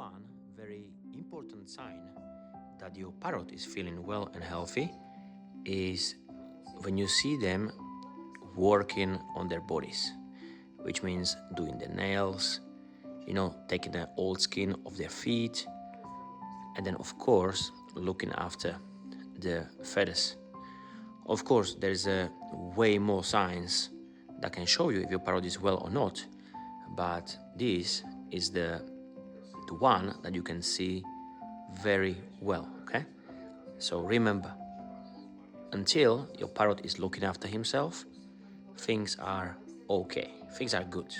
one very important sign that your parrot is feeling well and healthy is when you see them working on their bodies, which means doing the nails, taking the old skin off their feet, and then of course looking after the feathers. Of course, there's way more signs that can show you if your parrot is well or not, but this is the one that you can see very well, okay? So remember, until your parrot is looking after himself, things are okay, things are good.